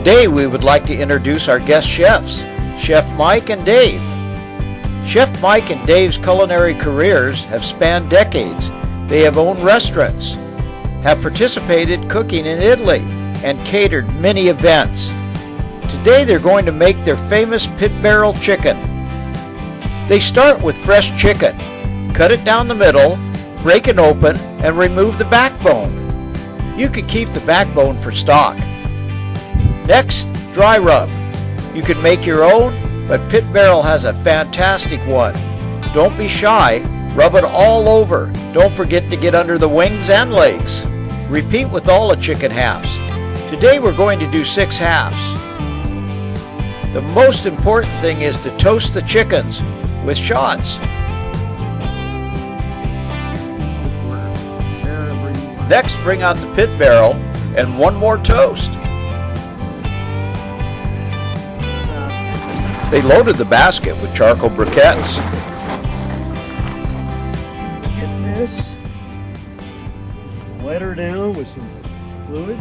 Today we would like to introduce our guest chefs, Chef Mike and Dave. Chef Mike and Dave's culinary careers have spanned decades. They have owned restaurants, have participated cooking in Italy, and catered many events. Today they're going to make their famous pit barrel chicken. They start with fresh chicken, cut it down the middle, break it open, and remove the backbone. You could keep the backbone for stock. Next, dry rub. You can make your own, but Pit Barrel has a fantastic one. Don't be shy, rub it all over. Don't forget to get under the wings and legs. Repeat with all the chicken halves. Today we're going to do 6 halves. The most important thing is to toast the chickens with shots. Next, bring out the pit barrel and one more toast. They loaded the basket with charcoal briquettes. Get this, wet her down with some fluid.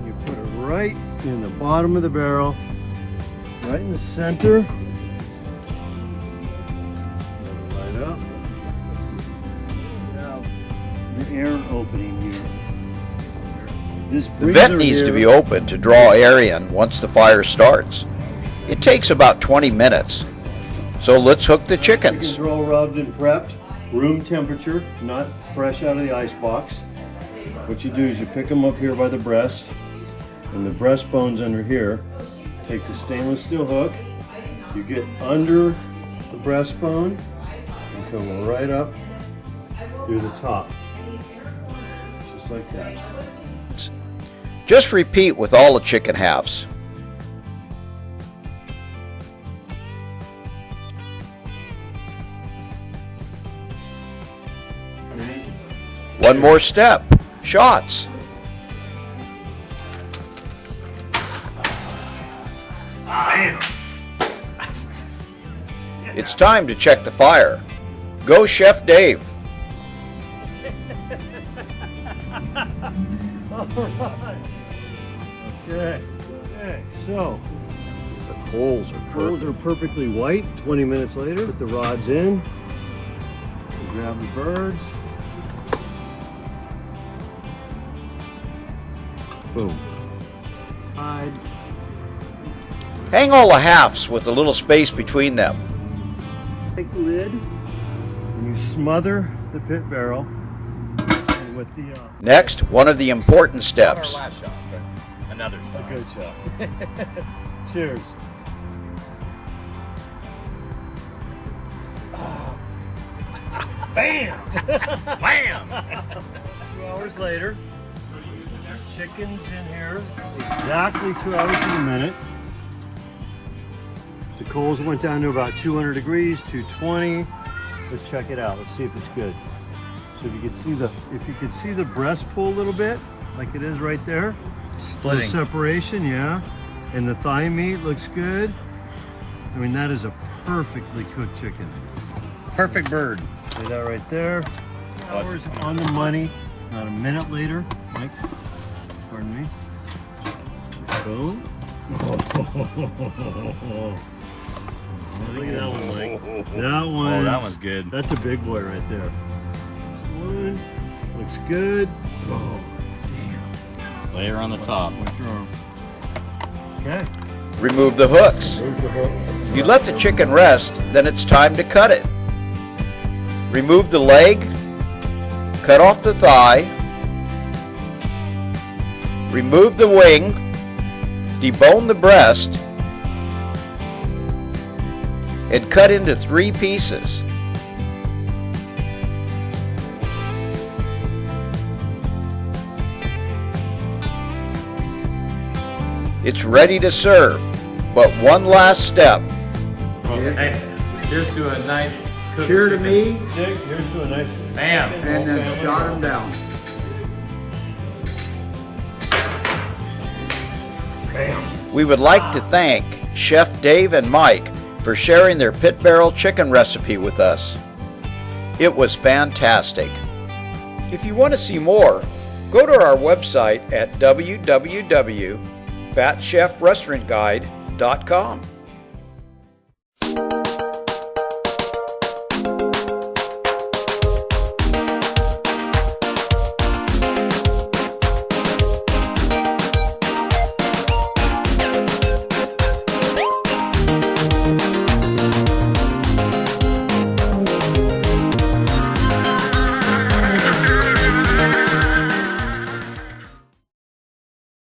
You put it right in the bottom of the barrel, right in the center. Right up. Now, the air opening here. The vent needs to be open to draw air in once the fire starts. It takes about 20 minutes. So let's hook the chickens. Chickens are all rubbed and prepped, room temperature, not fresh out of the ice box. What you do is you pick them up here by the breast, and the breastbone's under here. Take the stainless steel hook, you get under the breastbone and come right up through the top, just like that. Just repeat with all the chicken halves. One more step, shots. It's time to check the fire. Go Chef Dave. Okay, so The coals are coals are perfectly white. 20 minutes later, put the rods in, grab the birds. Boom. Hide. Hang all the halves with a little space between them. Take the lid and you smother the pit barrel with the Next, one of the important steps. Our last shot, but another shot. good shot. Cheers. Bam! Bam! 2 hours later, chicken's in here exactly 2 hours to the minute. The coals went down to about 200 degrees, 220. Let's check it out. Let's see if it's good. So if you could see the breast pull a little bit, like it is right there. Splitting. Little separation, yeah. And the thigh meat looks good. I mean, that is a perfectly cooked chicken. Perfect bird. See that right there? Hours on the money. Not a minute later, Mike. Pardon me. Boom. Look at that one, Mike. That one. Oh, that one's good. That's a big boy right there. This one looks good. Oh, damn. Layer on the top. What's your arm? Okay. Remove the hooks. There's the hook. You let the chicken rest, then it's time to cut it. Remove the leg, cut off the thigh, remove the wing, debone the breast, and cut into 3 pieces. It's ready to serve, but one last step. Hey, here's to a nice cooked Cheer to chicken. me, Dick, here's to a nice Bam. and then shot him down. We would like to thank Chef Dave and Mike for sharing their pit barrel chicken recipe with us. It was fantastic. If you want to see more, go to our website at www.chefdave.com FatChefRestaurantGuide.com.